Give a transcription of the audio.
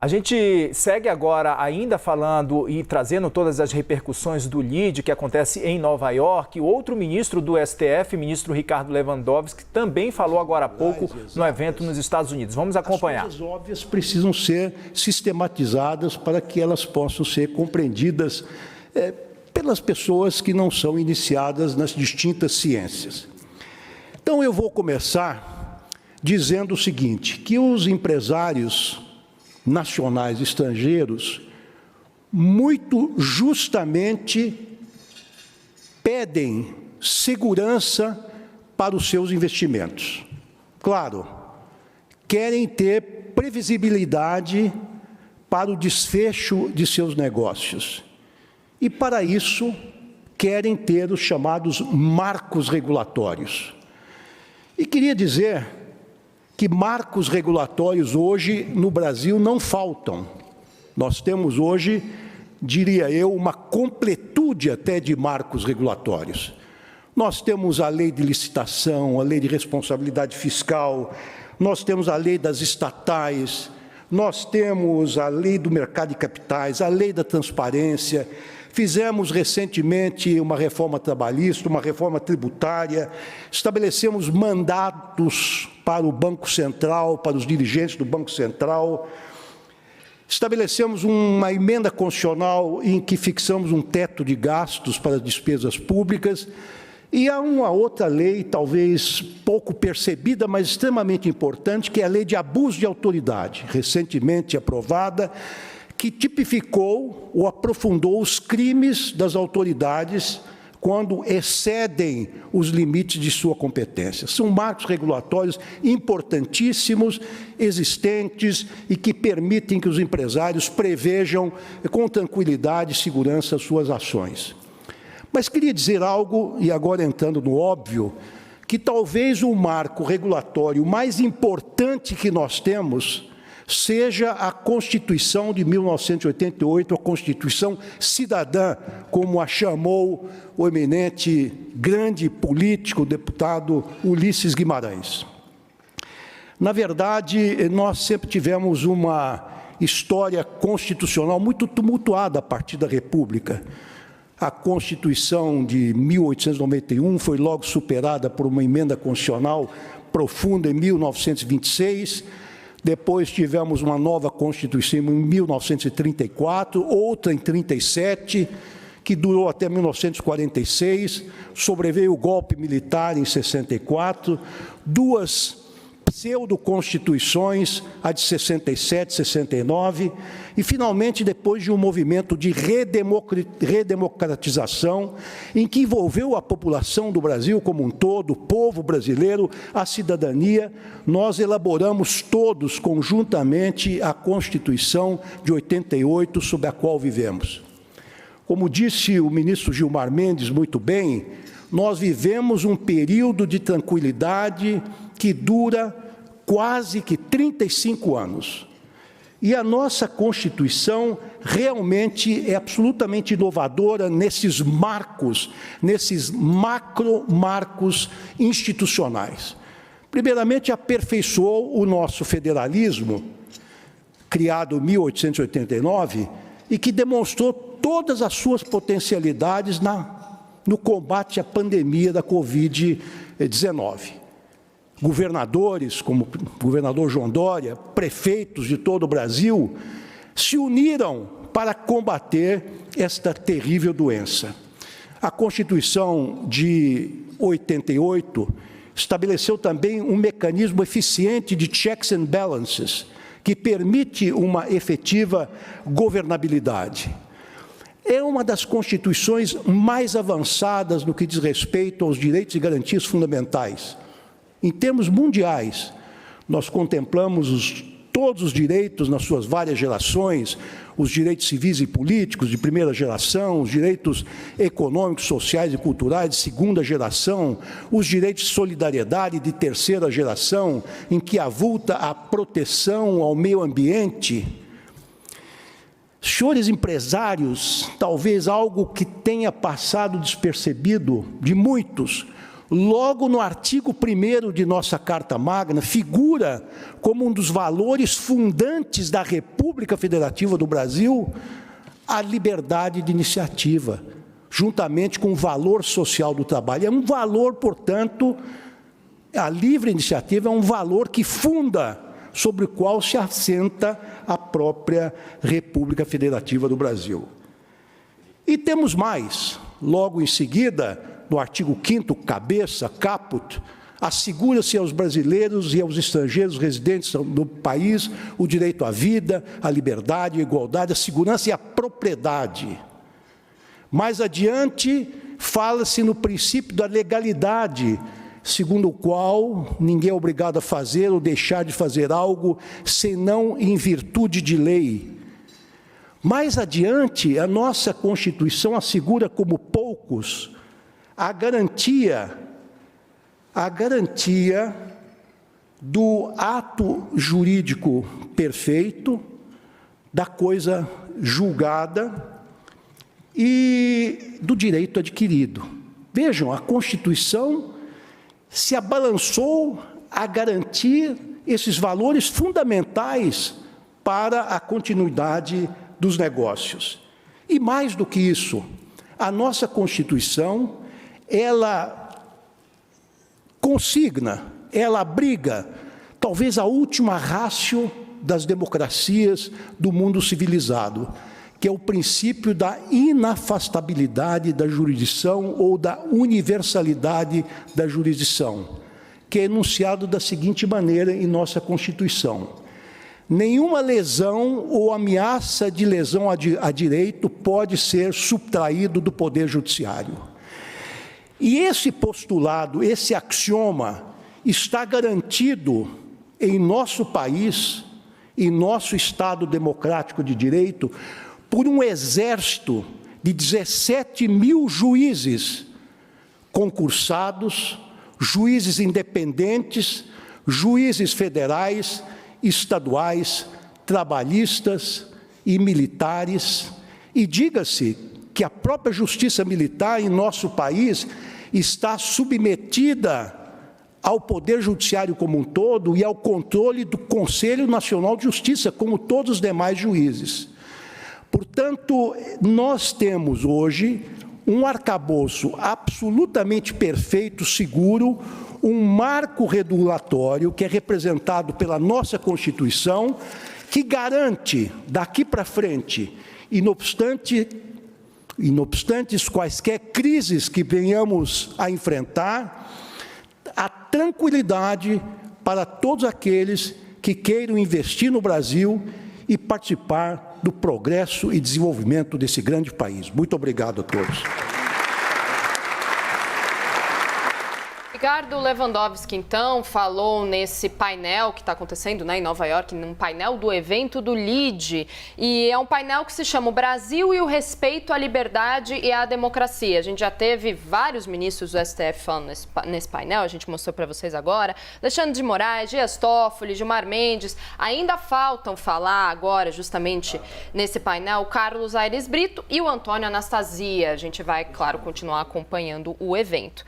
A gente segue agora ainda falando e trazendo todas as repercussões do LIDE que acontece em Nova York. O outro ministro do STF, ministro Ricardo Lewandowski, também falou agora há pouco no evento nos Estados Unidos. Vamos acompanhar. As coisas óbvias precisam ser sistematizadas para que elas possam ser compreendidas pelas pessoas que não são iniciadas nas distintas ciências. Então eu vou começar dizendo o seguinte, que os empresários nacionais e estrangeiros, muito justamente, pedem segurança para os seus investimentos. Claro, querem ter previsibilidade para o desfecho de seus negócios. E, para isso, querem ter os chamados marcos regulatórios. E queria dizer que marcos regulatórios hoje no Brasil não faltam. Nós temos hoje, diria eu, uma completude até de marcos regulatórios. Nós temos a lei de licitação, a lei de responsabilidade fiscal, nós temos a lei das estatais, nós temos a lei do mercado de capitais, a lei da transparência. Fizemos recentemente uma reforma trabalhista, uma reforma tributária, estabelecemos mandatos para o Banco Central, para os dirigentes do Banco Central, estabelecemos uma emenda constitucional em que fixamos um teto de gastos para as despesas públicas, e há uma outra lei, talvez pouco percebida, mas extremamente importante, que é a Lei de Abuso de Autoridade, recentemente aprovada, que tipificou ou aprofundou os crimes das autoridades quando excedem os limites de sua competência. São marcos regulatórios importantíssimos, existentes e que permitem que os empresários prevejam com tranquilidade e segurança as suas ações. Mas queria dizer algo, e agora entrando no óbvio, que talvez o marco regulatório mais importante que nós temos seja a Constituição de 1988, a Constituição Cidadã, como a chamou o eminente grande político, deputado Ulisses Guimarães. Na verdade, nós sempre tivemos uma história constitucional muito tumultuada a partir da República. A Constituição de 1891 foi logo superada por uma emenda constitucional profunda em 1926, depois tivemos uma nova Constituição em 1934, outra em 1937, que durou até 1946, sobreveio o golpe militar em 64, duas pseudo-constituições, a de 67, 69, e finalmente depois de um movimento de redemocratização, em que envolveu a população do Brasil como um todo, o povo brasileiro, a cidadania, nós elaboramos todos conjuntamente a Constituição de 88, sob a qual vivemos. Como disse o ministro Gilmar Mendes muito bem, nós vivemos um período de tranquilidade que dura quase que 35 anos. E a nossa Constituição realmente é absolutamente inovadora nesses marcos, nesses macro-marcos institucionais. Primeiramente, aperfeiçoou o nosso federalismo, criado em 1889, e que demonstrou todas as suas potencialidades no combate à pandemia da Covid-19. Governadores, como o governador João Dória, prefeitos de todo o Brasil, se uniram para combater esta terrível doença. A Constituição de 88 estabeleceu também um mecanismo eficiente de checks and balances, que permite uma efetiva governabilidade. É uma das constituições mais avançadas no que diz respeito aos direitos e garantias fundamentais. Em termos mundiais, nós contemplamos todos os direitos nas suas várias gerações, os direitos civis e políticos de primeira geração, os direitos econômicos, sociais e culturais de segunda geração, os direitos de solidariedade de terceira geração, em que avulta a proteção ao meio ambiente. Senhores empresários, talvez algo que tenha passado despercebido de muitos, logo no artigo 1º de nossa Carta Magna, figura como um dos valores fundantes da República Federativa do Brasil a liberdade de iniciativa, juntamente com o valor social do trabalho. É um valor, portanto, a livre iniciativa é um valor que funda, sobre o qual se assenta a própria República Federativa do Brasil. E temos mais, logo em seguida, no artigo 5º, cabeça, caput, assegura-se aos brasileiros e aos estrangeiros residentes no país o direito à vida, à liberdade, à igualdade, à segurança e à propriedade. Mais adiante, fala-se no princípio da legalidade, segundo o qual ninguém é obrigado a fazer ou deixar de fazer algo senão em virtude de lei. Mais adiante, a nossa Constituição assegura como poucos a garantia do ato jurídico perfeito, da coisa julgada e do direito adquirido. Vejam, a Constituição se abalançou a garantir esses valores fundamentais para a continuidade dos negócios. E mais do que isso, a nossa Constituição, ela consigna, ela abriga, talvez a última ratio das democracias do mundo civilizado, que é o princípio da inafastabilidade da jurisdição ou da universalidade da jurisdição, que é enunciado da seguinte maneira em nossa Constituição: nenhuma lesão ou ameaça de lesão a direito pode ser subtraído do Poder Judiciário. E esse postulado, esse axioma, está garantido em nosso país, em nosso Estado democrático de direito, por um exército de 17 mil juízes concursados, juízes independentes, juízes federais, estaduais, trabalhistas e militares. E diga-se que a própria justiça militar em nosso país está submetida ao Poder Judiciário como um todo e ao controle do Conselho Nacional de Justiça, como todos os demais juízes. Portanto, nós temos hoje um arcabouço absolutamente perfeito, seguro, um marco regulatório que é representado pela nossa Constituição, que garante, daqui para frente, inobstantes quaisquer crises que venhamos a enfrentar, a tranquilidade para todos aqueles que queiram investir no Brasil e participar do progresso e desenvolvimento desse grande país. Muito obrigado a todos. Ricardo Lewandowski, então, falou nesse painel que está acontecendo, né, em Nova York, num painel do evento do LEAD. E é um painel que se chama O Brasil e o Respeito à Liberdade e à Democracia. A gente já teve vários ministros do STF falando nesse painel, a gente mostrou para vocês agora. Alexandre de Moraes, Dias Toffoli, Gilmar Mendes. Ainda faltam falar agora, justamente nesse painel, o Carlos Aires Brito e o Antônio Anastasia. A gente vai, claro, continuar acompanhando o evento.